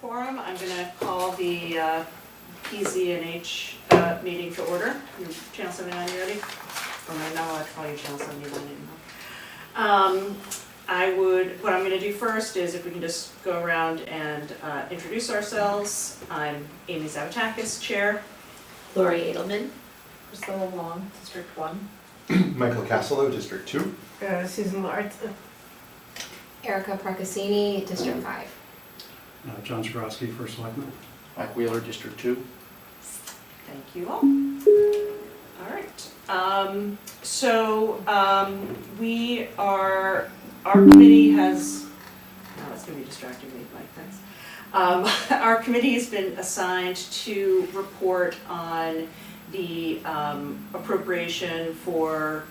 quorum. I'm going to call the PZ&H meeting to order. Channel 79, you ready? Or am I not allowed to call you Channel 79 anymore? What I'm going to do first is if we can just go around and introduce ourselves. I'm Amy Zavatakis, Chair. Lori Edelman. Priscilla Long, District 1. Michael Castillo, District 2. Susan Lawrence. Erica Procassini, District 5. John Skorowski, First Selectman. Mike Wheeler, District 2. Thank you all. All right. Our committee has, oh, it's going to be distracting me, Mike, thanks. Our committee has been assigned to report on the appropriation for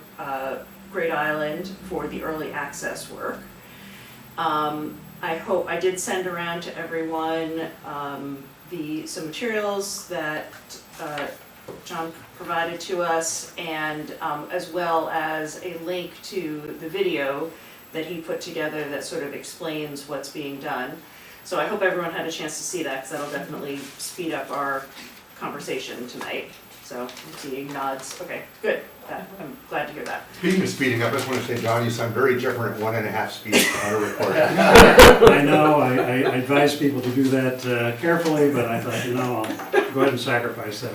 Great Island for the early access work. I did send around to everyone some materials that John provided to us, and as well as a link to the video that he put together that sort of explains what's being done. So I hope everyone had a chance to see that, because that'll definitely speed up our conversation tonight. So I'm seeing nods. Okay, good. I'm glad to hear that. Speaking of speeding up, I just want to say, John, you sound very different at 1.5 speed on a record. I know, I advise people to do that carefully, but I thought, I'll go ahead and sacrifice that.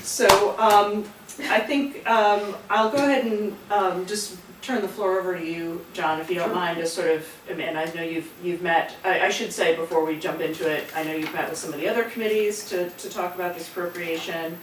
So I think I'll go ahead and just turn the floor over to you, John, if you don't mind, just sort of, and I know you've met, I should say before we jump into it, I know you've met with some of the other committees to talk about this appropriation.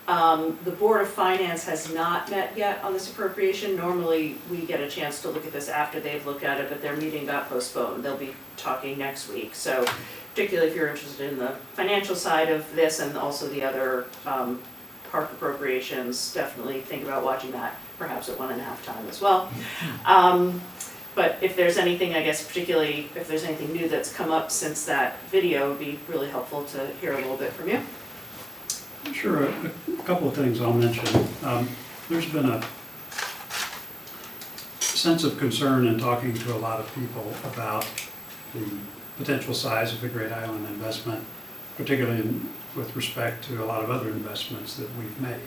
The Board of Finance has not met yet on this appropriation. Normally we get a chance to look at this after they've looked at it, but their meeting got postponed. They'll be talking next week. So particularly if you're interested in the financial side of this and also the other park appropriations, definitely think about watching that, perhaps at 1.5 time as well. But if there's anything, I guess particularly if there's anything new that's come up since that video, it would be really helpful to hear a little bit from you. Sure, a couple of things I'll mention. There's been a sense of concern in talking to a lot of people about the potential size of the Great Island investment, particularly with respect to a lot of other investments that we've made.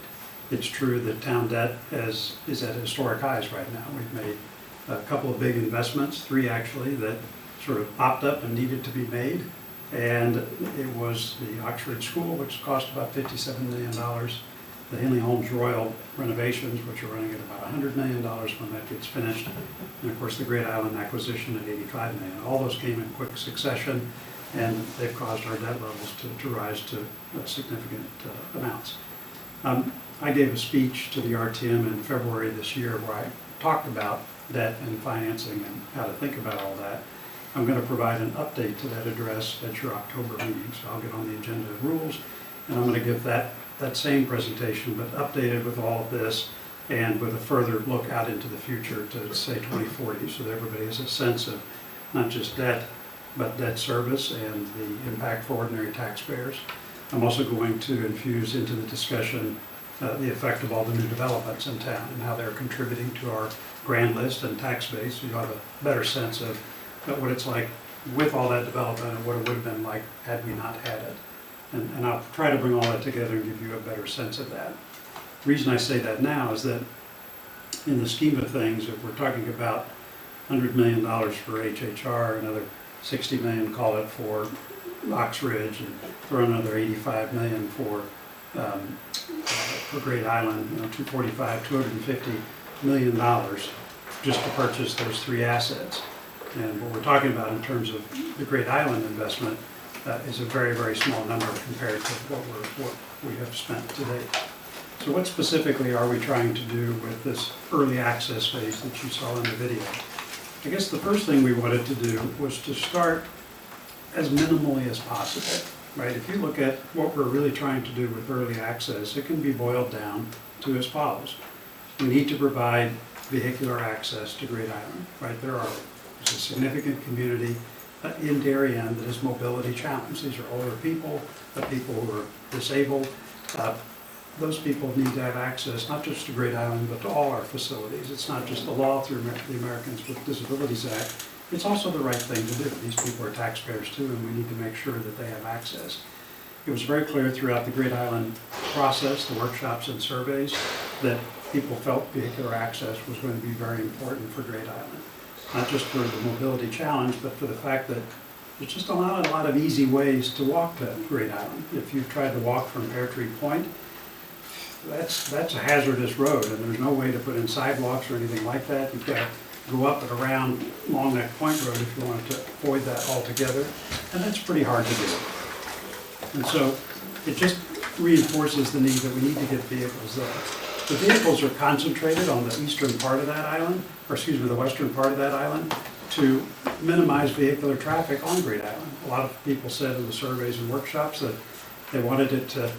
It's true that town debt is at historic highs right now. We've made a couple of big investments, 3 actually, that sort of popped up and needed to be made. And it was the Oxford School, which cost about $57 million, the Henley Holmes Royal renovations, which are running at about $100 million when that gets finished, and of course the Great Island acquisition at $85 million. All those came in quick succession, and they've caused our debt levels to rise to significant amounts. I gave a speech to the RTM in February this year where I talked about debt and financing and how to think about all that. I'm going to provide an update to that address at your October meeting, so I'll get on the agenda of rules, and I'm going to give that same presentation, but updated with all of this and with a further look out into the future to say 2040, so that everybody has a sense of not just debt, but debt service and the impact for ordinary taxpayers. I'm also going to infuse into the discussion the effect of all the new developments in town and how they're contributing to our grand list and tax base, so you'll have a better sense of what it's like with all that development and what it would have been like had we not had it. And I'll try to bring all that together and give you a better sense of that. The reason I say that now is that in the scheme of things, if we're talking about $100 million for HHR, another $60 million, call it, for Ox Ridge, and throw another $85 million for Great Island, $250 million just to purchase those 3 assets. And what we're talking about in terms of the Great Island investment is a very, very small number compared to what we have spent to date. So what specifically are we trying to do with this early access phase that you saw in the video? I guess the first thing we wanted to do was to start as minimally as possible, right? If you look at what we're really trying to do with early access, it can be boiled down to as follows. We need to provide vehicular access to Great Island, right? There's a significant community in Darien that is mobility challenged. These are older people, people who are disabled. Those people need to have access not just to Great Island, but to all our facilities. It's not just the law through the Americans with Disabilities Act. it's also the right thing to do. These people are taxpayers too, and we need to make sure that they have access. It was very clear throughout the Great Island process, the workshops and surveys, that people felt vehicular access was going to be very important for Great Island. Not just for the mobility challenge, but for the fact that there's just a lot of easy ways to walk to Great Island. If you've tried to walk from Pear Tree Point, that's a hazardous road, and there's no way to put in sidewalks or anything like that. You've got to go up and around Long Neck Point Road if you wanted to avoid that altogether, and that's pretty hard to do. And so it just reinforces the need that we need to get vehicles there. The vehicles are concentrated on the eastern part of that island, or excuse me, the western part of that island, to minimize vehicular traffic on Great Island. A lot of people said in the surveys and workshops that they wanted it to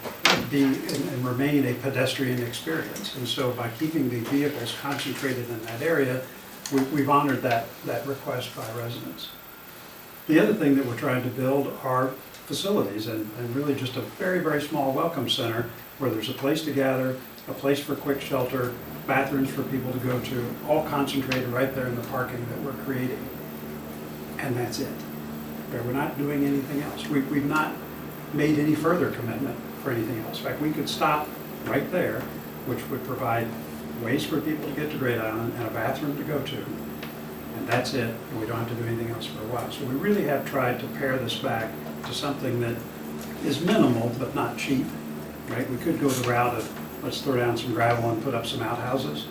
be and remain a pedestrian experience. And so by keeping the vehicles concentrated in that area, we've honored that request by residents. The other thing that we're trying to build are facilities and really just a very, very small welcome center where there's a place to gather, a place for quick shelter, bathrooms for people to go to, all concentrated right there in the parking that we're creating. And that's it. Okay, we're not doing anything else. We've not made any further commitment for anything else. In fact, we could stop right there, which would provide ways for people to get to Great Island and a bathroom to go to. And that's it, and we don't have to do anything else for a while. So we really have tried to pare this back to something that is minimal but not cheap, right? We could go the route of let's throw down some gravel and put up some outhouses,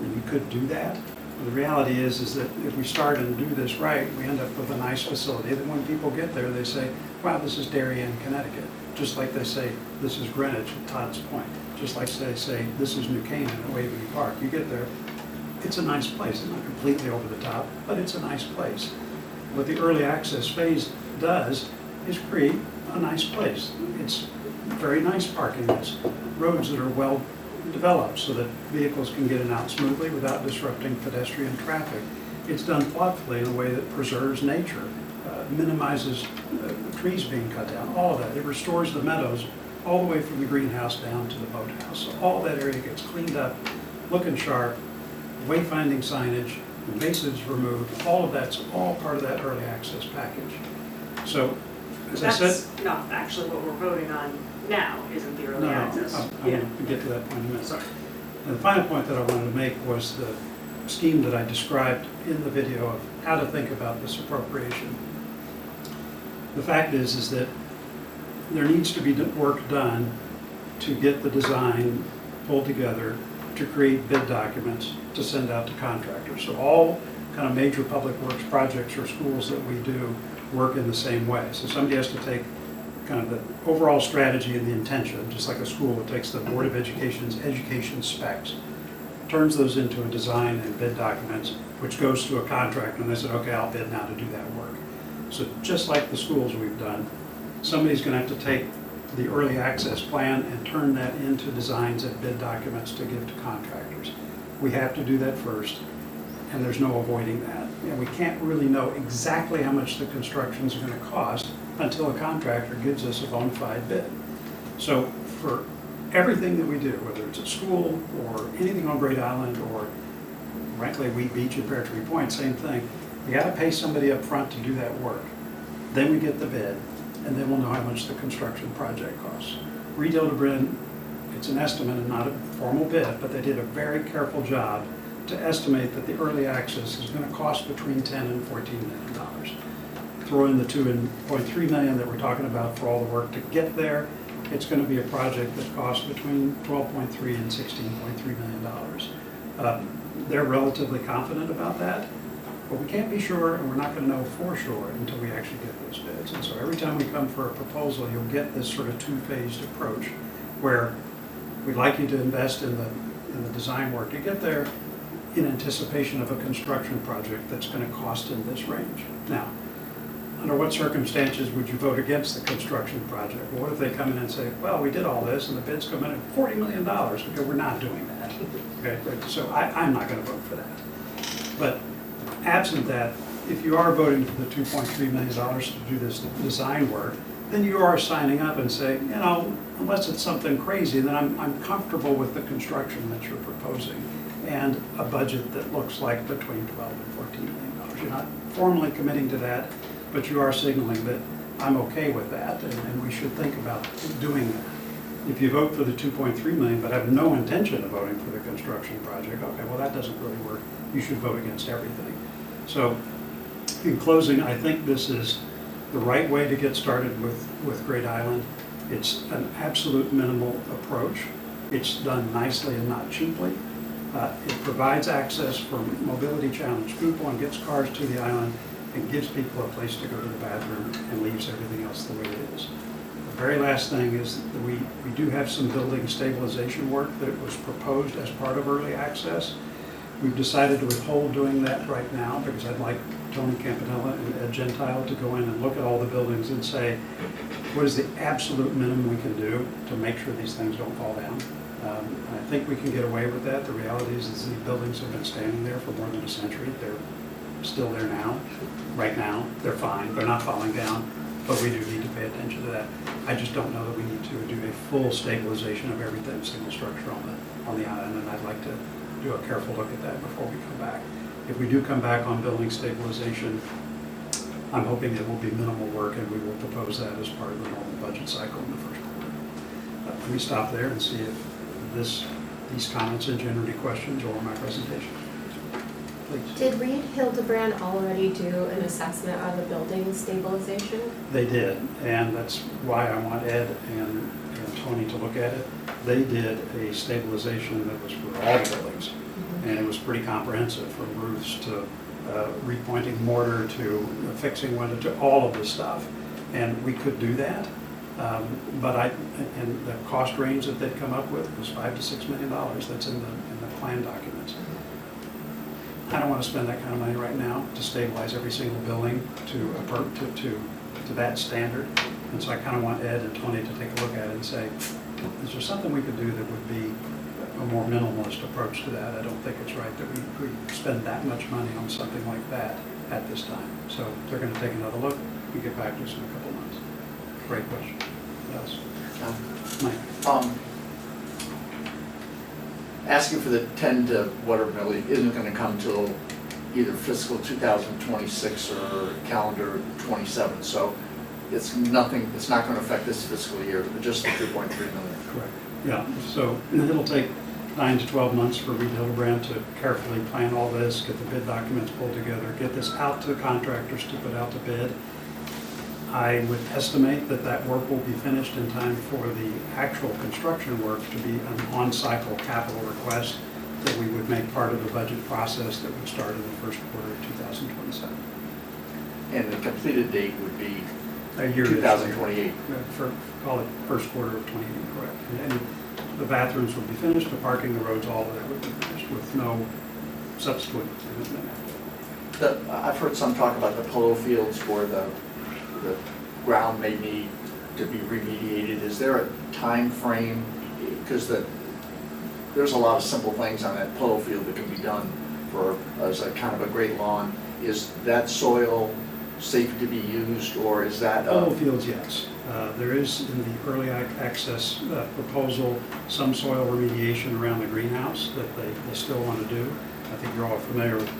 and you could do that. But the reality is that if we start and do this right, we end up with a nice facility that when people get there, they say, wow, this is Darien, Connecticut. Just like they say, this is Greenwich at Todd's Point. Just like they say, this is New Canaan at Waverly Park. You get there, it's a nice place. It's not completely over the top, but it's a nice place. What the early access phase does is create a nice place. It's very nice parking. It's roads that are well developed so that vehicles can get in and out smoothly without disrupting pedestrian traffic. It's done thoughtfully in a way that preserves nature, minimizes trees being cut down, all of that. It restores the meadows all the way from the greenhouse down to the boathouse. So all that area gets cleaned up, looking sharp, wayfinding signage, invasives removed, all of that's all part of that early access package. So, as I said, That's not actually what we're voting on now, isn't the early access? I'm Yeah. going to get to that point in a minute. Sorry. And the final point that I wanted to make was the scheme that I described in the video of how to think about this appropriation. The fact is that there needs to be work done to get the design pulled together to create bid documents to send out to contractors. So all kind of major public works projects or schools that we do work in the same way. So somebody has to take kind of the overall strategy and the intention, just like a school, it takes the Board of Education's education specs, turns those into a design and bid documents, which goes to a contractor, and they said, okay, I'll bid now to do that work. So just like the schools we've done, somebody's going to have to take the early access plan and turn that into designs and bid documents to give to contractors. We have to do that first, and there's no avoiding that. And we can't really know exactly how much the construction's going to cost until a contractor gives us a bona fide bid. So for everything that we do, whether it's a school or anything on Great Island or frankly Wheat Beach and Pear Tree Point, same thing, you got to pay somebody up front to do that work. Then we get the bid, and then we'll know how much the construction project costs. Retail to Bryn, it's an estimate and not a formal bid, but they did a very careful job to estimate that the early access is going to cost between $10 and $14 million. Throw in the $2.3 million that we're talking about for all the work to get there, it's going to be a project that costs between $12.3 and $16.3 million. They're relatively confident about that, but we can't be sure, and we're not going to know for sure until we actually get those bids. And so every time we come for a proposal, you'll get this sort of two-phased approach where we'd like you to invest in the design work to get there in anticipation of a construction project that's going to cost in this range. Now, under what circumstances would you vote against the construction project? Well, what if they come in and say, well, we did all this and the bids come in at $40 million? Okay, we're not doing that. Okay, so I'm not going to vote for that. But absent that, if you are voting for the $2.3 million to do this design work, then you are signing up and saying, you know, unless it's something crazy, then I'm comfortable with the construction that you're proposing and a budget that looks like between $12 and $14 million. You're not formally committing to that, but you are signaling that I'm okay with that, and we should think about doing that. If you vote for the 2.3 million but have no intention of voting for the construction project, okay, well, that doesn't really work. You should vote against everything. So in closing, I think this is the right way to get started with Great Island. It's an absolute minimal approach. It's done nicely and not cheaply. It provides access for mobility challenged people and gets cars to the island and gives people a place to go to the bathroom and leaves everything else the way it is. The very last thing is that we do have some building stabilization work that was proposed as part of early access. We've decided to withhold doing that right now because I'd like Tony Campanella and Ed Gentile to go in and look at all the buildings and say, what is the absolute minimum we can do to make sure these things don't fall down? I think we can get away with that. The reality is these buildings have been standing there for more than a century. They're still there now, right now. They're fine, they're not falling down, but we do need to pay attention to that. I just don't know that we need to do a full stabilization of everything, single structure on the island, and I'd like to do a careful look at that before we come back. If we do come back on building stabilization, I'm hoping it will be minimal work, and we will propose that as part of the normal budget cycle in the first quarter. Let me stop there and see if these comments engender any questions or my presentation. Please. Did Reed Hildebrand already do an assessment of the building stabilization? They did, and that's why I want Ed and Tony to look at it. They did a stabilization that was for all buildings, and it was pretty comprehensive, from roofs to repointing mortar to fixing window to all of this stuff. And we could do that, and the cost range that they'd come up with was $5 to $6 million. That's in the plan documents. I don't want to spend that kind of money right now to stabilize every single building to that standard. And so I kind of want Ed and Tony to take a look at it and say, is there something we could do that would be a more minimalist approach to that? I don't think it's right that we spend that much money on something like that at this time. So they're going to take another look and get back to us in a couple months. Great question. Yes. Mike. Asking for the 10 to whatever million isn't going to come till either fiscal 2026 or calendar 27. So it's nothing, it's not going to affect this fiscal year, but just the 2.3 million. Correct. Yeah, so it'll take 9 to 12 months for Reed Hildebrand to carefully plan all this, get the bid documents pulled together, get this out to contractors to put out to bid. I would estimate that work will be finished in time for the actual construction work to be an on-cycle capital request that we would make part of the budget process that would start in the first quarter of 2027. And the completed date would be A year. 2028. Call it first quarter of 28, correct. And the bathrooms would be finished, the parking, the roads, all of that would be finished with no subsequent commitment after that. I've heard some talk about the polo fields where the ground may need to be remediated. Is there a time frame? Because there's a lot of simple things on that polo field that can be done as a kind of a great lawn. Is that soil safe to be used, or is that? Polo fields, yes. There is in the early access proposal some soil remediation around the greenhouse that they still want to do. I think you're all familiar with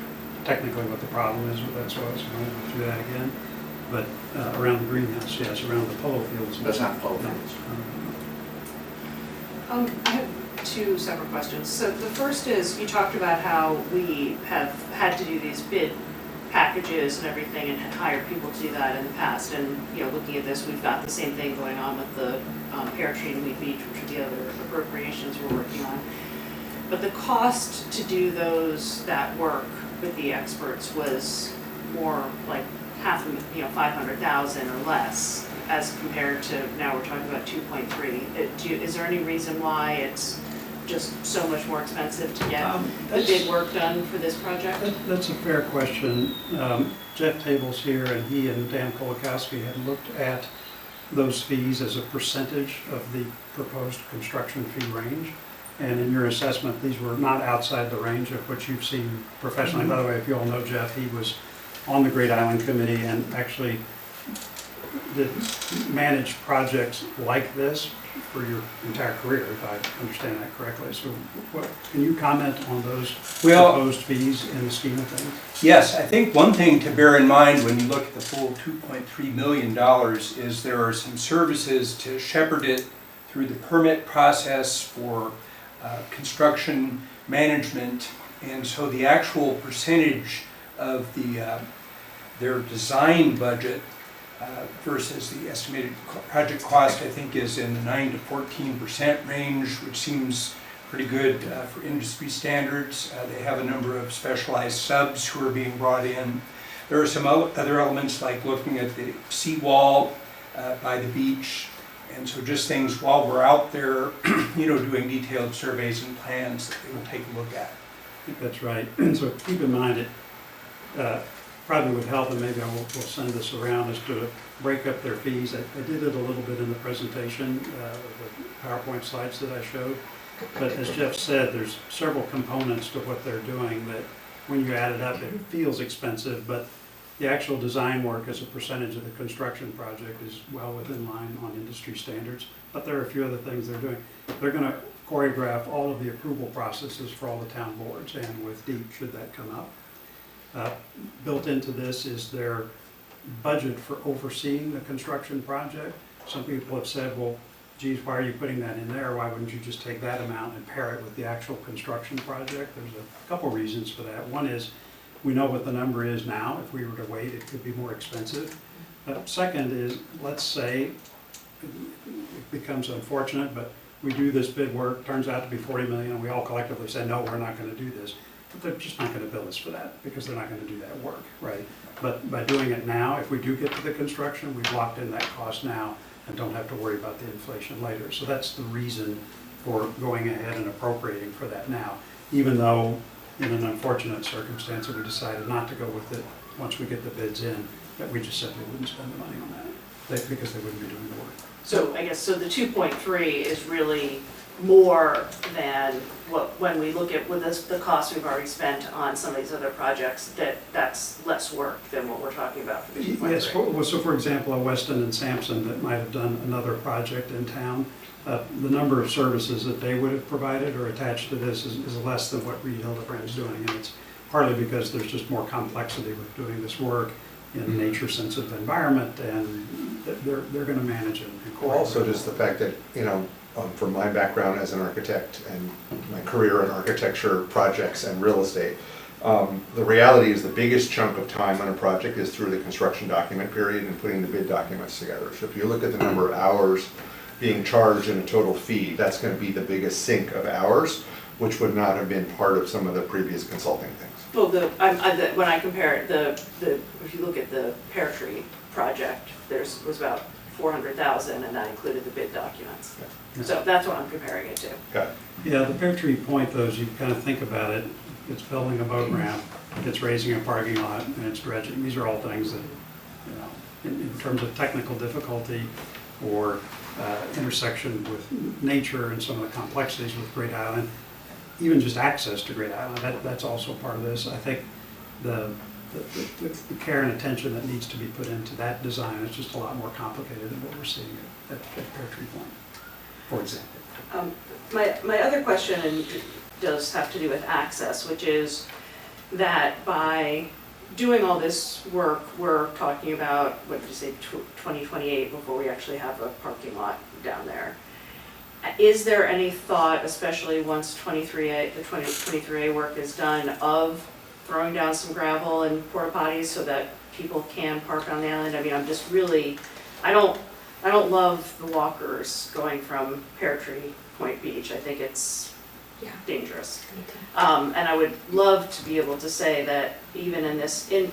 technically what the problem is with that soil, so we won't go through that again. But around the greenhouse, yes, around the polo fields. That's not polo No. fields. I have two separate questions. So the first is, you talked about how we have had to do these bid packages and everything and had hired people to do that in the past. And, looking at this, we've got the same thing going on with the pear tree and wheat beach, which are the other appropriations we're working on. But the cost to do that work with the experts was more like $500,000 or less, as compared to now we're talking about 2.3. Is there any reason why it's just so much more expensive to get the bid work done for this project? That's a fair question. Jeff Table's here, and he and Dan Kolakowski had looked at those fees as a percentage of the proposed construction fee range. And in your assessment, these were not outside the range of what you've seen professionally. By the way, if you all know Jeff, he was on the Great Island Committee and actually managed projects like this for your entire career, if I understand that correctly. So can you comment on those Well- proposed fees in the scheme of things? Yes, I think one thing to bear in mind when you look at the full $2.3 million is there are some services to shepherd it through the permit process for construction management. And so the actual percentage of their design budget versus the estimated project cost, I think, is in the 9 to 14% range, which seems pretty good for industry standards. They have a number of specialized subs who are being brought in. There are some other elements like looking at the seawall by the beach. And so just things while we're out there, doing detailed surveys and plans that they will take a look at. I think that's right. And so keep in mind, it probably would help, and maybe we'll send this around, is to break up their fees. I did it a little bit in the presentation, the PowerPoint slides that I showed. But as Jeff said, there's several components to what they're doing that when you add it up, it feels expensive, but the actual design work as a percentage of the construction project is well within line on industry standards. But there are a few other things they're doing. They're going to choreograph all of the approval processes for all the town boards and with DEEP, should that come up. Built into this is their budget for overseeing the construction project. Some people have said, well, geez, why are you putting that in there? Why wouldn't you just take that amount and pair it with the actual construction project? There's a couple reasons for that. One is we know what the number is now. If we were to wait, it could be more expensive. Second is, let's say it becomes unfortunate, but we do this bid work, turns out to be 40 million, and we all collectively say, no, we're not going to do this. But they're just not going to bill us for that because they're not going to do that work, right? But by doing it now, if we do get to the construction, we've locked in that cost now and don't have to worry about the inflation later. So that's the reason for going ahead and appropriating for that now, even though in an unfortunate circumstance that we decided not to go with it once we get the bids in, that we just simply wouldn't spend the money on that because they wouldn't be doing the work. So I guess, so the 2.3 is really more than when we look at with the cost we've already spent on some of these other projects, that's less work than what we're talking about for the 2.3. Yes, so for example, a Weston and Sampson that might have done another project in town, the number of services that they would have provided or attached to this is less than what Reed Hildebrand's doing. And it's partly because there's just more complexity with doing this work in a nature-sensitive environment, and they're going to manage it. Well, also just the fact that, from my background as an architect and my career in architecture projects and real estate, the reality is the biggest chunk of time on a project is through the construction document period and putting the bid documents together. So if you look at the number of hours being charged in a total fee, that's going to be the biggest sink of hours, which would not have been part of some of the previous consulting things. Well, when I compare it, if you look at the Pear Tree project, was about 400,000, and that included the bid documents. Yeah. So that's what I'm comparing it to. Okay. Yeah, the Pear Tree point, though, is you kind of think about it, it's building a boat ramp, it's raising a parking lot, and it's dredging. These are all things that, in terms of technical difficulty or intersection with nature and some of the complexities with Great Island, even just access to Great Island, that's also part of this. I think the care and attention that needs to be put into that design is just a lot more complicated than what we're seeing at Pear Tree Point, for example. My other question does have to do with access, which is that by doing all this work, we're talking about, what did you say, 2028 before we actually have a parking lot down there. Is there any thought, especially once the 23A work is done, of throwing down some gravel and porta potties so that people can park on the island? I mean, I'm just really, I don't love the walkers going from Pear Tree Point Beach. I think it's dangerous. And I would love to be able to say that even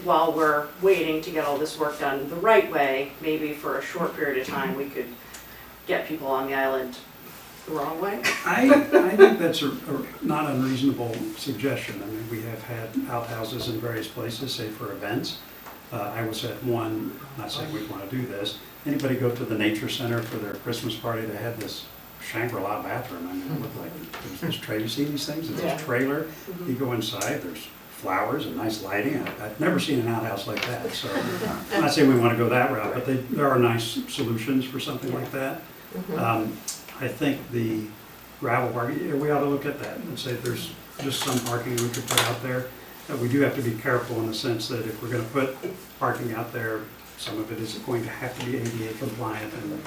while we're waiting to get all this work done the right way, maybe for a short period of time, we could get people on the island the wrong way. I think that's a not unreasonable suggestion. I mean, we have had outhouses in various places, say for events. I was at one, not saying we'd want to do this. Anybody go to the Nature Center for their Christmas party? They had this Shangri-La bathroom. I mean, it looked like there's this trailer. You see these things? It's this trailer. You go inside, there's flowers and nice lighting. I've never seen an outhouse like that, so I'm not saying we want to go that route, but there are nice solutions for something like that. I think the gravel parking, we ought to look at that and say there's just some parking we could put out there. We do have to be careful in the sense that if we're going to put parking out there, some of it is going to have to be ADA compliant, and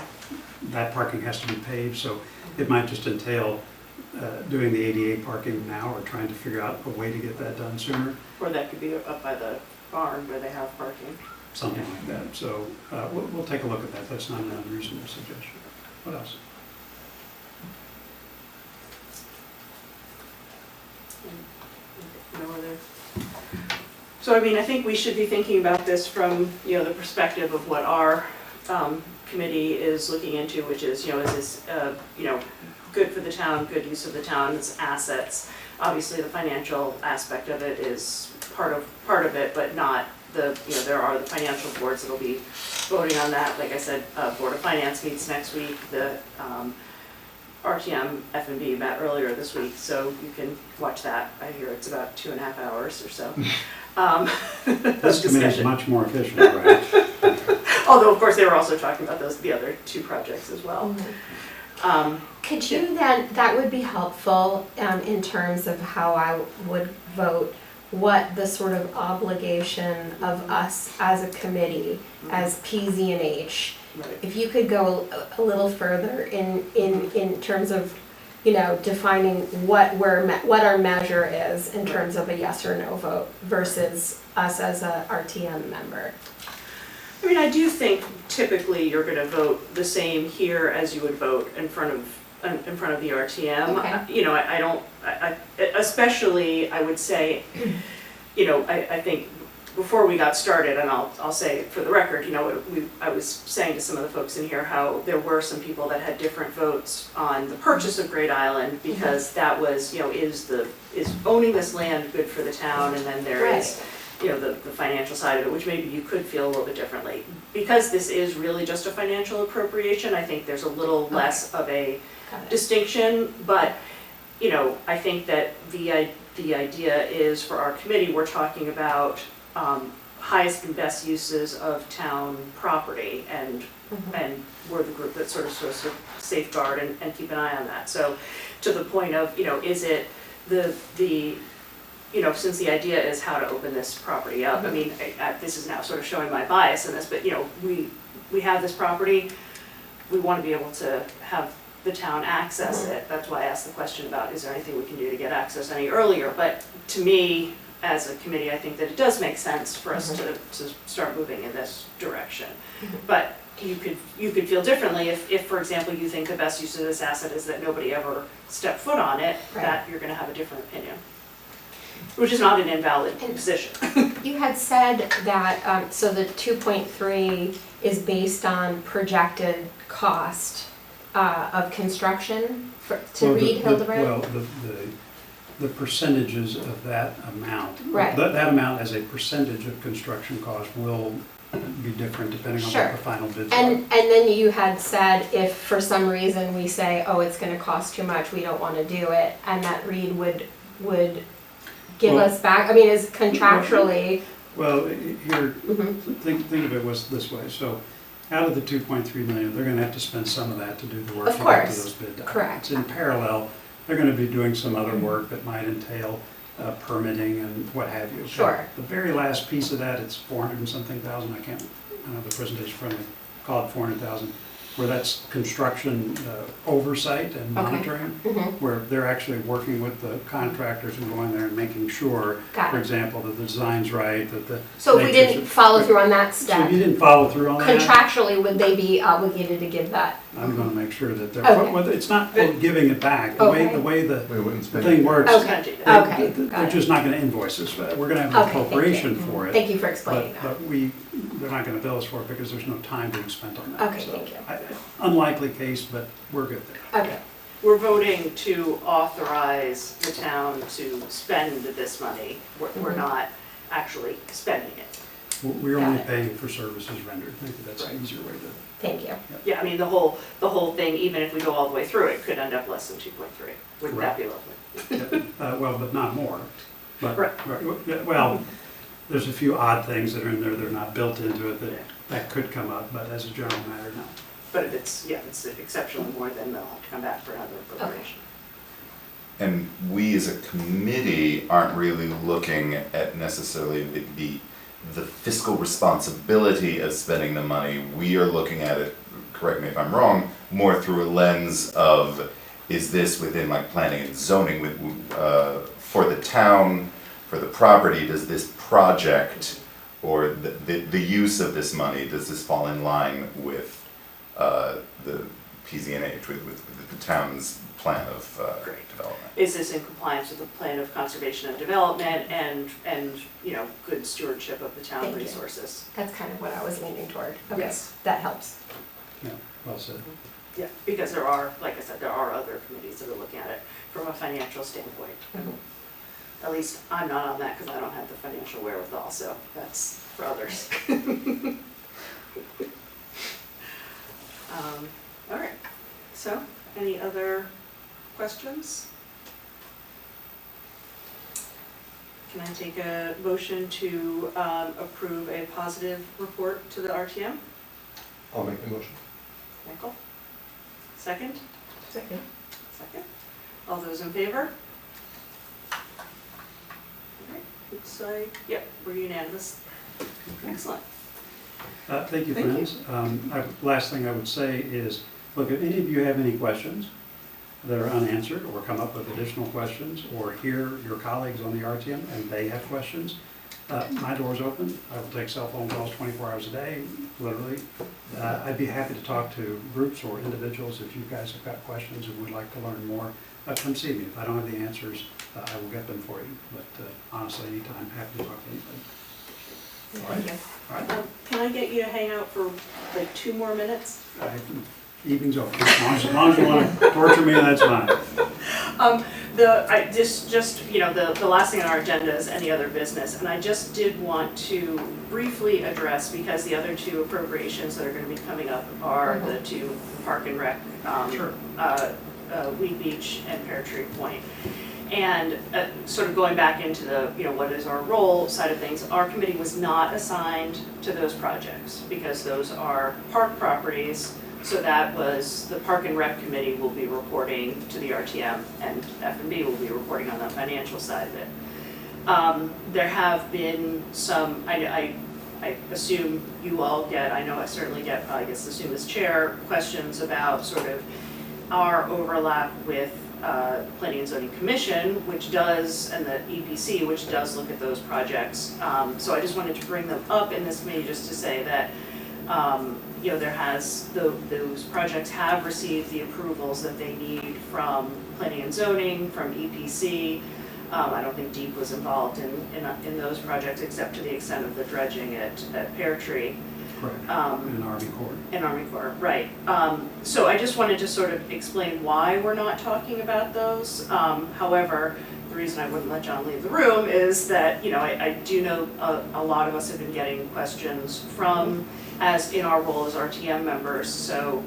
that parking has to be paved, so it might just entail doing the ADA parking now or trying to figure out a way to get that done sooner, Or that could be up by the barn where they have parking. something like that. So we'll take a look at that. That's not an unreasonable suggestion. What else? No other. So I mean, I think we should be thinking about this from, the perspective of what our committee is looking into, which is, is this, good for the town, good use of the town's assets. Obviously, the financial aspect of it is part of it, but not the, there are the financial boards that'll be voting on that. Like I said, Board of Finance meets next week. The RTM F&B met earlier this week, so you can watch that. I hear it's about 2.5 hours or so. This committee is much more efficient, right? Although, of course, they were also talking about the other two projects as well. Could you then, that would be helpful in terms of how I would vote, what the sort of obligation of us as a committee, as PZ&H, Right. if you could go a little further in terms of, defining what our measure is in terms of a yes or no vote versus us as a RTM member. I mean, I do think typically you're going to vote the same here as you would vote in front of the RTM. Okay. Especially I would say, I think before we got started, and I'll say for the record, I was saying to some of the folks in here how there were some people that had different votes on the purchase of Great Island because that was, is owning this land good for the town, and then there is, the financial side of it, which maybe you could feel a little bit differently. Because this is really just a financial appropriation, I think there's a little less of a distinction, but, I think that the idea is for our committee, we're talking about highest and best uses of town property, and we're the group that's sort of supposed to safeguard and keep an eye on that. So to the point of, is it since the idea is how to open this property up, I mean, this is now sort of showing my bias in this, but we have this property, we want to be able to have the town access it. That's why I asked the question about, is there anything we can do to get access any earlier? But to me, as a committee, I think that it does make sense for us to start moving in this direction. But you could feel differently if, for example, you think the best use of this asset is that nobody ever stepped foot on it, that you're going to have a different opinion, which is not an invalid position. You had said that, so the 2.3 is based on projected cost of construction to read Hildebrandt? Well, the percentages of that amount. Right. That amount as a percentage of construction cost will be different depending on what the final bids are. And then you had said if for some reason we say, oh, it's gonna cost too much, we don't wanna do it, and that Reed would give us back, I mean, is contractually. Well, here, think of it was this way. So out of the 2.3 million, they're gonna have to spend some of that to do the work to get to those bid documents. Correct. In parallel, they're gonna be doing some other work that might entail permitting and what have you. Sure. The very last piece of that, it's 400 and something thousand, I don't have the presentation in front of me, call it 400,000, where that's construction oversight and monitoring, where they're actually working with the contractors and going there and making sure, for example, that the design's right, that the. So if we didn't follow through on that step. So if you didn't follow through on that. Contractually, would they be obligated to give that? I'm gonna make sure that they're, Okay. well, it's not giving it back, the way the We wouldn't spend thing works. Okay. They're just not gonna invoice us, we're gonna have an appropriation for it. Thank you for explaining that. But they're not gonna bill us for it because there's no time being spent on that. Okay, So, thank you. Unlikely case, but we're good there. Okay, We're voting to authorize the town to spend this money. We're not actually spending it. We're only Got it. paying for services rendered, maybe that's an easier way to. thank you. Yeah, I mean, the whole thing, even if we go all the way through it, could end up less than 2.3. Wouldn't that be lovely? Well, but not more. But, Right. well, there's a few odd things that are in there that are not built into it Yeah. that could come up, but as a general matter, no. But if it's, yeah, it's exceptionally more, then they'll have to come back for another appropriation. And we as a committee aren't really looking at necessarily the fiscal responsibility of spending the money. We are looking at it, correct me if I'm wrong, more through a lens of, is this within like planning and zoning for the town, for the property, does this project or the use of this money, does this fall in line with the PZ&H, with the town's plan of Great. development? Is this in compliance with the plan of conservation and development and, you know, good stewardship of the town Thank you. resources? That's kind of what I was leaning toward. Okay, Yes. that helps. Yeah, well said. Yeah, because there are, like I said, there are other committees that are looking at it from a financial standpoint. Mhm. At least I'm not on that because I don't have the financial wherewithal, so that's for others. All right, so any other questions? Can I take a motion to approve a positive report to the RTM? I'll make the motion. Michael? Second? Second. Second. All those in favor? All right, looks like, yep, we're unanimous. Excellent. Thank you, Thank you. friends. Last thing I would say is, look, if any of you have any questions that are unanswered or come up with additional questions, or hear your colleagues on the RTM and they have questions, my door's open. I will take cell phone calls 24 hours a day, literally. I'd be happy to talk to groups or individuals if you guys have got questions and would like to learn more. Come see me. If I don't have the answers, I will get them for you. But honestly, anytime, happy to talk to anybody. All right. Thank you. All right. Can I get you to hang out for like 2 more minutes? Evening's over. As long as you want to torture me, that's fine. You know, the last thing on our agenda is any other business, and I just did want to briefly address, because the other 2 appropriations that are gonna be coming up are the 2 Park and Rec, Sure. Weed Beach and Pear Tree Point. And sort of going back into the, you know, what is our role side of things, our committee was not assigned to those projects because those are park properties. So that was, the Park and Rec Committee will be reporting to the RTM and F&B will be reporting on the financial side of it. There have been some, I assume you all get, I know I certainly get, I guess assume as chair, questions about sort of our overlap with Planning and Zoning Commission, which does, and the EPC, which does look at those projects. So I just wanted to bring them up in this committee just to say that, you know, those projects have received the approvals that they need from Planning and Zoning, from EPC. I don't think DEEP was involved in those projects except to the extent of the dredging at Pear Tree. Correct. In Army Corps. In Army Corps, right. So I just wanted to sort of explain why we're not talking about those. However, the reason I wouldn't let John leave the room is that, you know, I do know a lot of us have been getting questions from, as in our role as RTM members. So,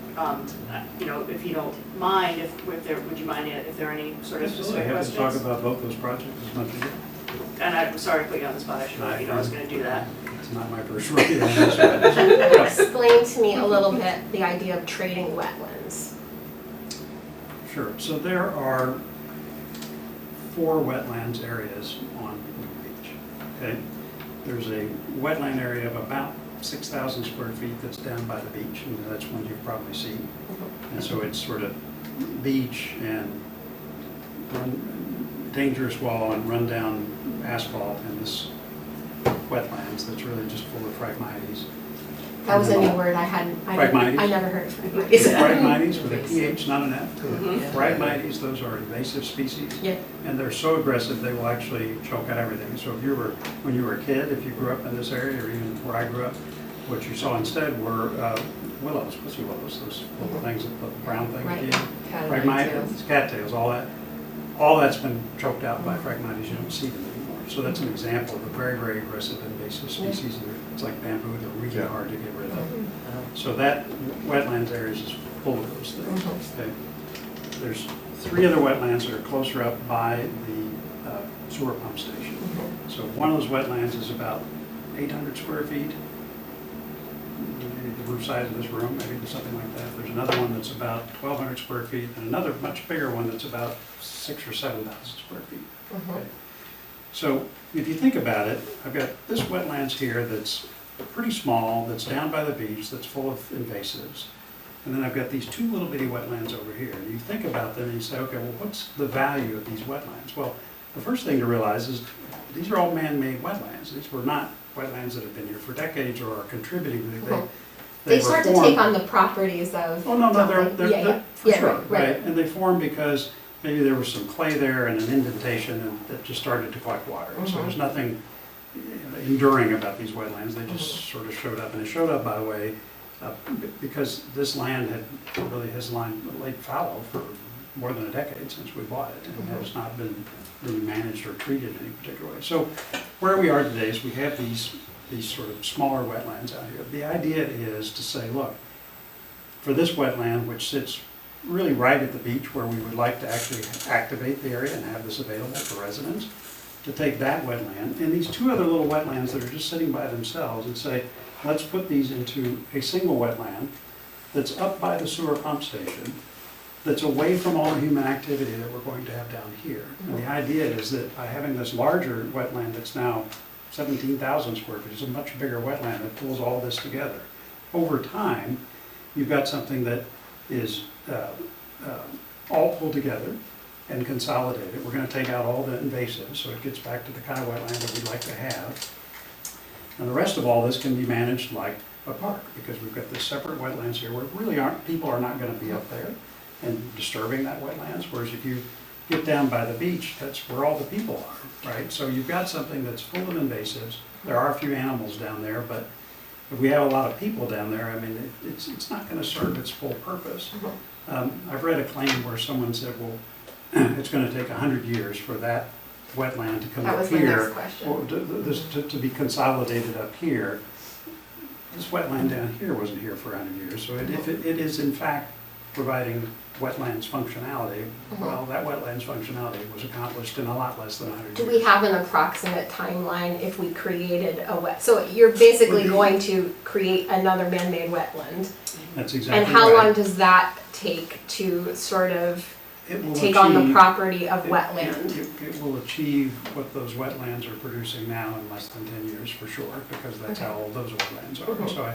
you know, if you don't mind, would you mind if there are any sort of I specific have questions? to talk about both those projects as much as you. And I'm sorry to put you on the spot, I should let you know I was gonna do that. It's not my first rodeo on this one. Explain to me a little bit the idea of trading wetlands. Sure, so there are 4 wetlands areas on Weed Beach, okay? There's a wetland area of about 6,000 square feet that's down by the beach, and that's one you've probably seen. And so it's sort of beach and dangerous wall and rundown asphalt in this wetlands that's really just full of phragmites. That was a new word I hadn't, Phragmites? I never heard of phragmites. Phragmites with a PH, not an F. Mhm. Phragmites, those are invasive species. Yeah. And they're so aggressive, they will actually choke out everything. So if you were, when you were a kid, if you grew up in this area, or even where I grew up, what you saw instead were willows, pussy willows, those little things, the brown things. Right. Yeah. Phragmites, cattails, all that's been choked out by phragmites. You don't see them anymore. So that's an example of a very, very aggressive invasive species. And it's like bamboo, they're really hard to get rid of. So that wetlands area is full of those things. Okay. There's 3 other wetlands that are closer up by the sewer pump station. So one of those wetlands is about 800 square feet, maybe the roof size of this room, maybe something like that. There's another one that's about 1,200 square feet, and another much bigger one that's about 6,000 or 7,000 square feet. Okay. So if you think about it, I've got this wetlands here that's pretty small, that's down by the beach, that's full of invasives. And then I've got these two little bitty wetlands over here. And you think about them and you say, okay, well, what's the value of these wetlands? Well, the first thing to realize is these are all man-made wetlands. These were not wetlands that have been here for decades or are contributing. They were start to formed- take on the properties of. Oh, no, they're, Yeah, for yeah, sure, right. right. And they formed because maybe there was some clay there and an indentation and that just started to collect water. So there's nothing enduring about these wetlands. They just sort of showed up. And it showed up, by the way, because this land has laid fallow for more than a decade since we bought it, and has not been really managed or treated in any particular way. So where we are today is we have these sort of smaller wetlands out here. The idea is to say, look, for this wetland, which sits really right at the beach where we would like to actually activate the area and have this available for residents, to take that wetland and these two other little wetlands that are just sitting by themselves and say, let's put these into a single wetland that's up by the sewer pump station, that's away from all the human activity that we're going to have down here. And the idea is that by having this larger wetland that's now 17,000 square feet, it's a much bigger wetland that pulls all this together. Over time, you've got something that is all pulled together and consolidated. We're going to take out all the invasives, so it gets back to the kind of wetland that we'd like to have. And the rest of all this can be managed like a park, because we've got this separate wetlands here where really people are not going to be up there and disturbing that wetlands, whereas if you get down by the beach, that's where all the people are, right? So you've got something that's full of invasives. There are a few animals down there, but if we have a lot of people down there, I mean, it's not going to serve its full purpose. I've read a claim where someone said, well, it's going to take 100 years for that wetland to come That up was my here, next question. or to be consolidated up here. This wetland down here wasn't here for 100 years, so if it is in fact providing wetlands functionality, well, that wetlands functionality was accomplished in a lot less than 100 Do years. we have an approximate timeline if we created so you're basically going to create another man-made wetland? That's exactly And how right. long does that take to sort of It will take on the achieve- property of it- wetland? It will achieve what those wetlands are producing now in less than 10 years for sure, because that's how old those wetlands are. So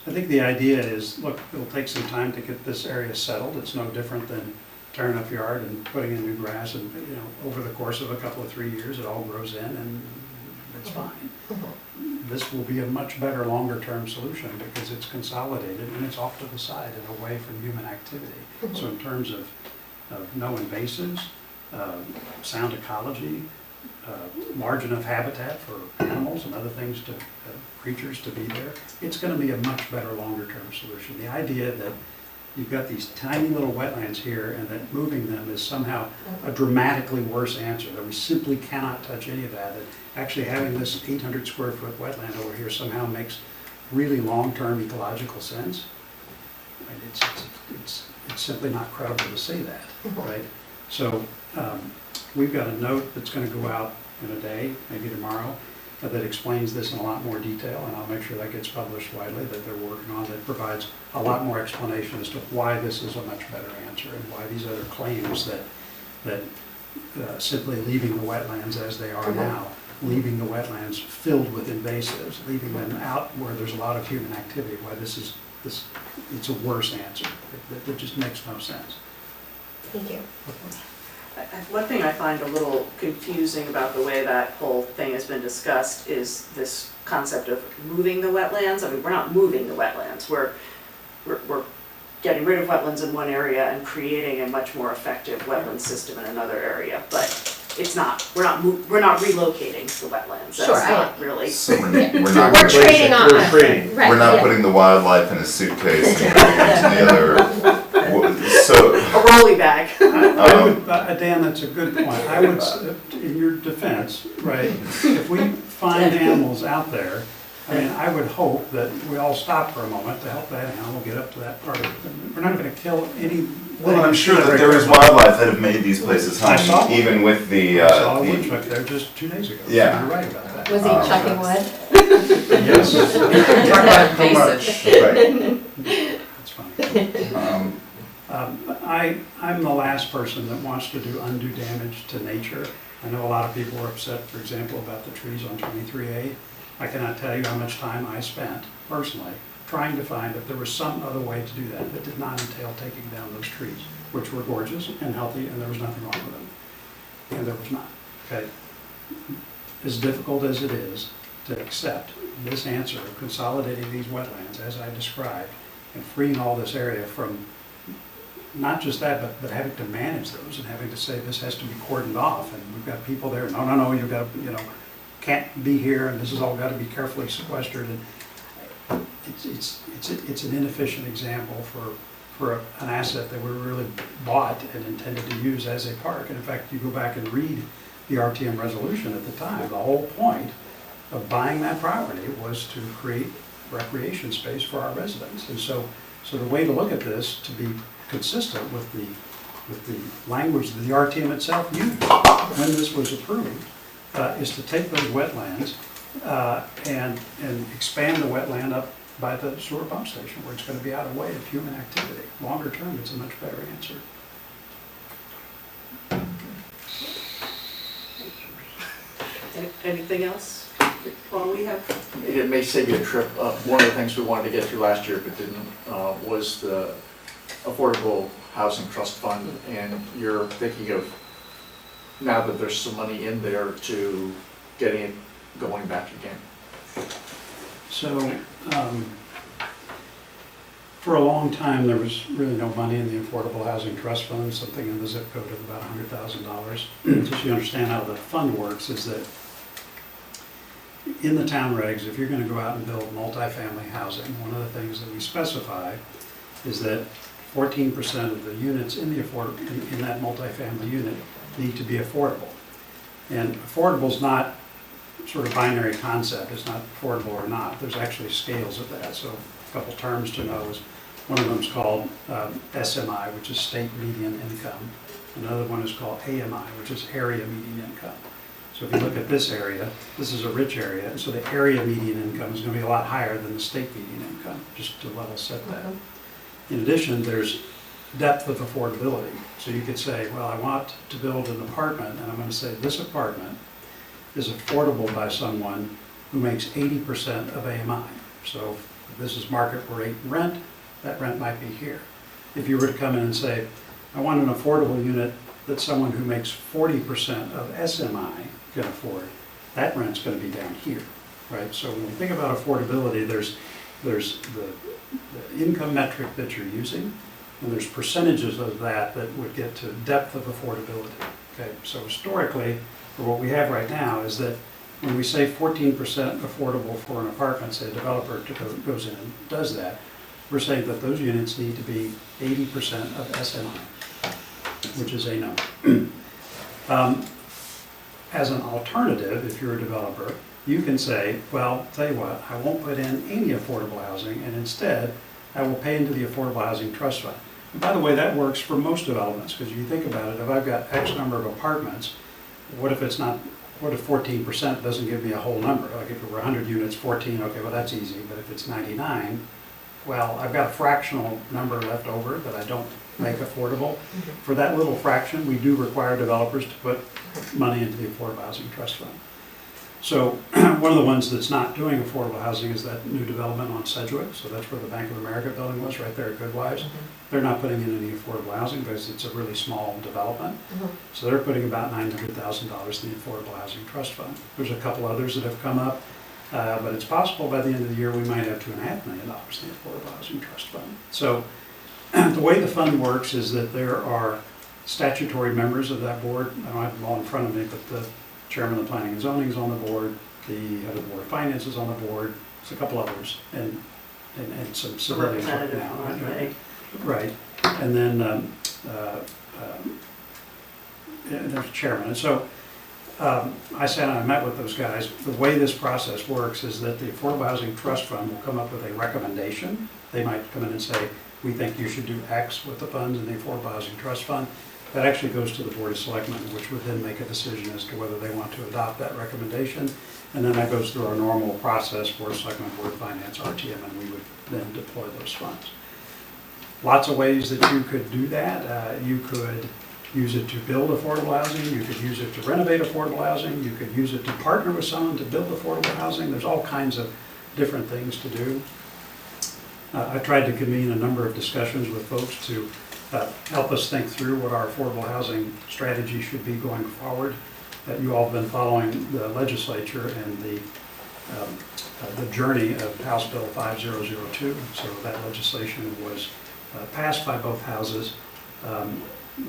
I think the idea is, look, it'll take some time to get this area settled. It's no different than tearing up yard and putting in new grass, and over the course of a couple of 3 years, it all grows in and it's fine. This will be a much better longer-term solution because it's consolidated and it's off to the side and away from human activity. So in terms of no invasives, sound ecology, large enough habitat for animals and other things creatures to be there, it's going to be a much better longer-term solution. The idea that you've got these tiny little wetlands here and that moving them is somehow a dramatically worse answer, that we simply cannot touch any of that, that actually having this 800 square foot wetland over here somehow makes really long-term ecological sense. Right? It's simply not credible to say that, right? So we've got a note that's going to go out in a day, maybe tomorrow, that explains this in a lot more detail, and I'll make sure that gets published widely, that they're working on, that provides a lot more explanation as to why this is a much better answer and why these other claims that simply leaving the wetlands as they are now, leaving the wetlands filled with invasives, leaving them out where there's a lot of human activity, why it's a worse answer. It just makes no sense. Thank you. One thing I find a little confusing about the way that whole thing has been discussed is this concept of moving the wetlands. I mean, we're not moving the wetlands. We're getting rid of wetlands in one area and creating a much more effective wetland system in another area. But it's not. We're not relocating the wetlands. That's Sure, not really. So we're We're not trading on We're trading. Right, we're not yeah. putting the wildlife in a suitcase and putting it to the other. So A rolly bag. Dan, that's a good point. I would, in your defense, right, if we find animals out there, I mean, I would hope that we all stop for a moment to help that animal get up to that part of it. We're not gonna kill any. Well, I'm sure that there is wildlife that have made these places I saw home, one. even with the, I saw a the- woodchuck there just 2 days ago. So Yeah. you're right about that. Was he chucking wood? Yes. Talk about too much. Right. That's funny. um, I'm the last person that wants to do undue damage to nature. I know a lot of people were upset, for example, about the trees on 23A. I cannot tell you how much time I spent personally trying to find if there was some other way to do that that did not entail taking down those trees, which were gorgeous and healthy, and there was nothing wrong with them. And there was not, okay? As difficult as it is to accept this answer of consolidating these wetlands as I described and freeing all this area from not just that, but having to manage those and having to say this has to be cordoned off and we've got people there, no, you've got to, can't be here and this has all got to be carefully sequestered. And it's an inefficient example for an asset that we really bought and intended to use as a park. And in fact, you go back and read the RTM resolution at the time, the whole point of buying that property was to create recreation space for our residents. And so the way to look at this, to be consistent with the language that the RTM itself used when this was approved, is to take those wetlands and expand the wetland up by the sewer pump station where it's going to be out of way of human activity. Longer term, it's a much better answer. Anything else? Well, we have, It may save you a trip. One of the things we wanted to get to last year but didn't was the Affordable Housing Trust Fund, and you're thinking of, now that there's some money in there, to getting it going back again. So, for a long time, there was really no money in the Affordable Housing Trust Fund, something in the zip code of about $100,000. Just so you understand how the fund works is that in the town regs, if you're going to go out and build multifamily housing, one of the things that we specify is that 14% of the units in the in that multifamily unit need to be affordable. And affordable is not sort of binary concept. It's not affordable or not. There's actually scales of that. So a couple terms to know is one of them is called SMI, which is state median income. Another one is called AMI, which is area median income. So if you look at this area, this is a rich area, and so the area median income is going to be a lot higher than the state median income, just to level set that. In addition, there's depth of affordability. So you could say, well, I want to build an apartment, and I'm going to say this apartment is affordable by someone who makes 80% of AMI. So if this is market rate rent, that rent might be here. If you were to come in and say, I want an affordable unit that someone who makes 40% of SMI can afford, that rent's going to be down here, right? So when you think about affordability, there's the income metric that you're using, and there's percentages of that that would get to depth of affordability. Okay, so historically, or what we have right now is that when we say 14% affordable for an apartment, say a developer goes in and does that, we're saying that those units need to be 80% of SMI, which is a number. As an alternative, if you're a developer, you can say, well, tell you what, I won't put in any affordable housing, and instead, I will pay into the Affordable Housing Trust Fund. And by the way, that works for most developments, because if you think about it, if I've got X number of apartments, what if 14% doesn't give me a whole number? Like if it were 100 units, 14, okay, well that's easy, but if it's 99, well, I've got a fractional number left over that I don't make affordable. For that little fraction, we do require developers to put money into the Affordable Housing Trust Fund. So one of the ones that's not doing affordable housing is that new development on Sedgwick. So that's where the Bank of America building was, right there at Goodwives. They're not putting in any affordable housing because it's a really small development. So they're putting about $900,000 in the Affordable Housing Trust Fund. There's a couple others that have come up, but it's possible by the end of the year we might have $2.5 million in the Affordable Housing Trust Fund. So the way the fund works is that there are statutory members of that board. I don't have them all in front of me, but the chairman of planning and zoning is on the board, the head of the board of finance is on the board, there's a couple others, and some civilians right now. Right, and then there's a chairman. And so I sat and I met with those guys. The way this process works is that the Affordable Housing Trust Fund will come up with a recommendation. They might come in and say, we think you should do X with the funds in the Affordable Housing Trust Fund. That actually goes to the Board of Selectmen, which would then make a decision as to whether they want to adopt that recommendation. And then that goes through our normal process, Board of Selectmen, Board of Finance, RTM, and we would then deploy those funds. Lots of ways that you could do that. You could use it to build affordable housing, you could use it to renovate affordable housing, you could use it to partner with someone to build affordable housing. There's all kinds of different things to do. I tried to convene a number of discussions with folks to help us think through what our affordable housing strategy should be going forward. You all have been following the legislature and the journey of House Bill 5002. So that legislation was passed by both houses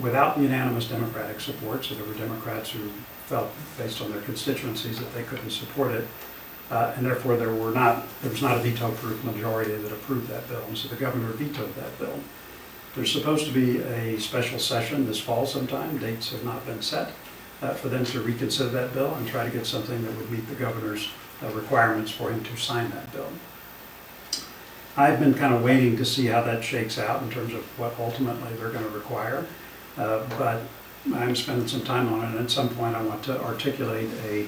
without unanimous Democratic support. So there were Democrats who felt, based on their constituencies, that they couldn't support it. And therefore there was not a veto-proof majority that approved that bill. And so the governor vetoed that bill. There's supposed to be a special session this fall sometime. Dates have not been set for them to reconsider that bill and try to get something that would meet the governor's requirements for him to sign that bill. I've been kind of waiting to see how that shakes out in terms of what ultimately they're going to require. But I'm spending some time on it, and at some point I want to articulate a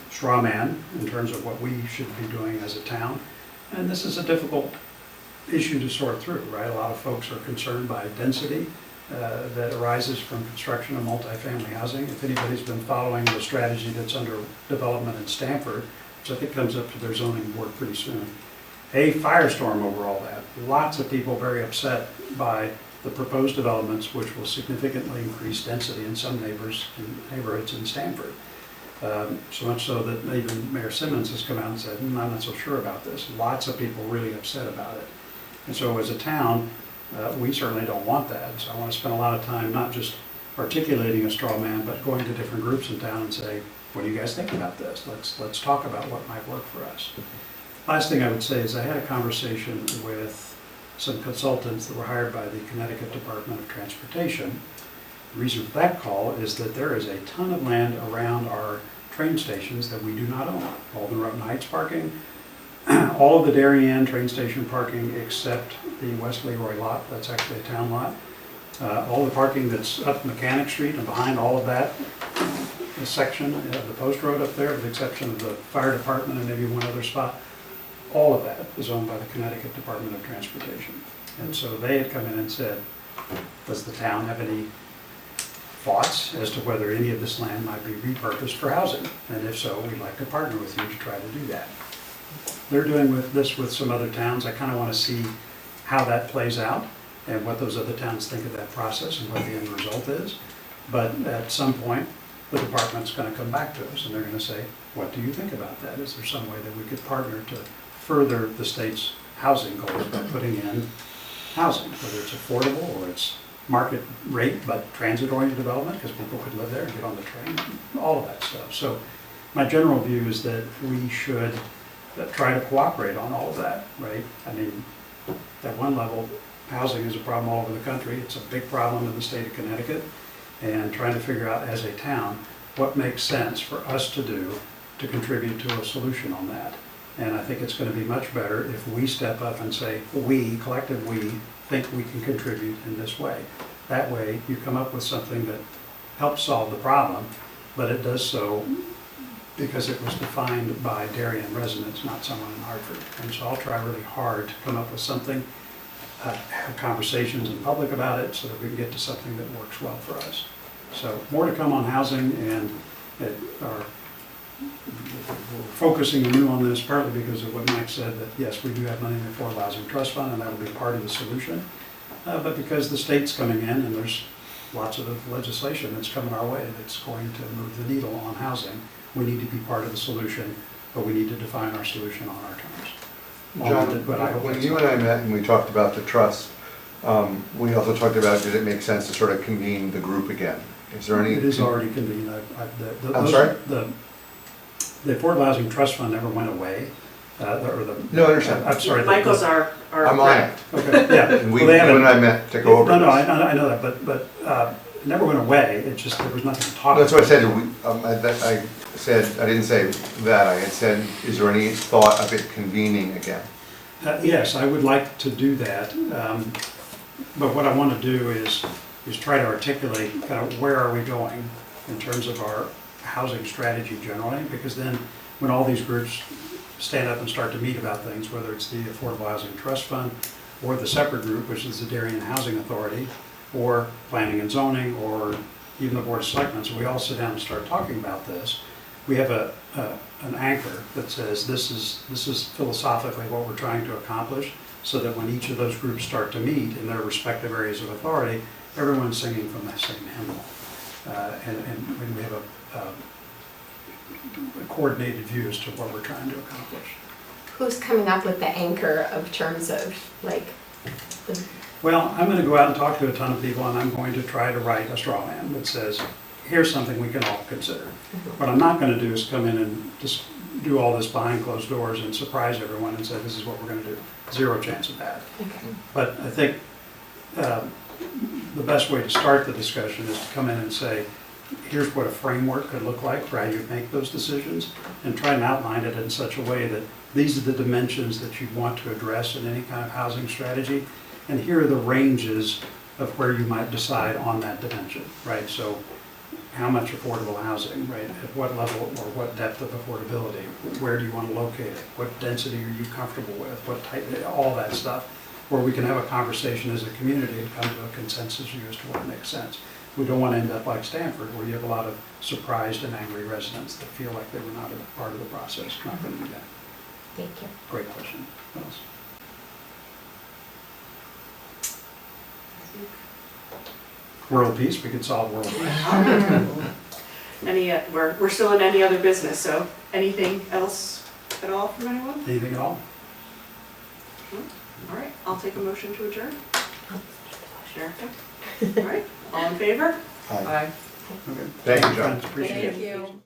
straw man in terms of what we should be doing as a town. And this is a difficult issue to sort through, right? A lot of folks are concerned by density that arises from construction of multifamily housing. If anybody's been following the strategy that's under development in Stamford, which I think comes up to their zoning board pretty soon, a firestorm over all that. Lots of people very upset by the proposed developments, which will significantly increase density in some neighborhoods in Stamford. So much so that even Mayor Simmons has come out and said, I'm not so sure about this. Lots of people really upset about it. And so as a town, we certainly don't want that. So I want to spend a lot of time not just articulating a straw man, but going to different groups in town and say, what do you guys think about this? Let's talk about what might work for us. Last thing I would say is I had a conversation with some consultants that were hired by the Connecticut Department of Transportation. The reason for that call is that there is a ton of land around our train stations that we do not own. Alden Rotten Heights parking, all of the Darien train station parking except the West Leroy lot, that's actually a town lot. All the parking that's up Mechanic Street and behind all of that, the section of the post road up there, with the exception of the fire department and maybe one other spot, all of that is owned by the Connecticut Department of Transportation. And so they had come in and said, does the town have any thoughts as to whether any of this land might be repurposed for housing? And if so, we'd like to partner with you to try to do that. They're doing this with some other towns. I kind of want to see how that plays out and what those other towns think of that process and what the end result is. But at some point, the department's going to come back to us and they're going to say, what do you think about that? Is there some way that we could partner to further the state's housing goals by putting in housing, whether it's affordable or it's market rate but transit-oriented development because people could live there and get on the train, all of that stuff. So my general view is that we should try to cooperate on all of that, right? I mean, at one level, housing is a problem all over the country. It's a big problem in the state of Connecticut, and trying to figure out as a town what makes sense for us to do to contribute to a solution on that. And I think it's going to be much better if we step up and say, we, collective we, think we can contribute in this way. That way you come up with something that helps solve the problem, but it does so because it was defined by Darien residents, not someone in Hartford. And so I'll try really hard to come up with something, have conversations in public about it so that we can get to something that works well for us. So more to come on housing, and we're focusing anew on this partly because of what Mike said, that yes, we do have money in the Affordable Housing Trust Fund and that'll be part of the solution, but because the state's coming in and there's lots of legislation that's coming our way that's going to move the needle on housing, we need to be part of the solution, but we need to define our solution on our terms. John, when you and I met and we talked about the trust, we also talked about, did it make sense to sort of convene the group again? Is there any? It is already convened. I'm sorry? The Affordable Housing Trust Fund never went away. No, I understand. I'm sorry. Michael's our I'm on it. Okay, yeah. And you Well, and I met to go over No, this. I know that, but it never went away, it just, there was nothing to talk about. That's what I said, I didn't say that, I had said, is there any thought of it convening again? Yes, I would like to do that, but what I want to do is try to articulate kind of where are we going in terms of our housing strategy generally, because then when all these groups stand up and start to meet about things, whether it's the Affordable Housing Trust Fund, or the separate group, which is the Darien Housing Authority, or Planning and Zoning, or even the Board of Selectmen, so we all sit down and start talking about this. We have an anchor that says this is philosophically what we're trying to accomplish, so that when each of those groups start to meet in their respective areas of authority, everyone's singing from the same hymnal. And when we have a coordinated view as to what we're trying to accomplish. Who's coming up with the anchor of terms of like the, Well, I'm going to go out and talk to a ton of people, and I'm going to try to write a straw man that says, here's something we can all consider. What I'm not going to do is come in and just do all this behind closed doors and surprise everyone and say, this is what we're going to do. Zero chance of that. okay. But I think the best way to start the discussion is to come in and say, here's what a framework could look like for how you make those decisions, and try and outline it in such a way that these are the dimensions that you want to address in any kind of housing strategy, and here are the ranges of where you might decide on that dimension, right? So how much affordable housing, right? At what level or what depth of affordability? Where do you want to locate it? What density are you comfortable with? What type, all that stuff, where we can have a conversation as a community and come to a consensus view as to what makes sense. We don't want to end up like Stanford, where you have a lot of surprised and angry residents that feel like they were not a part of the process. Not going to do that. Thank you. Great question. What else? World peace, we could solve world peace. Any, we're still in any other business, so anything else at all from anyone? Anything at all? All right, I'll take a motion to adjourn. Erica? All right, all in favor? Aye. Okay. Thank you, John. Appreciate it. Thank you.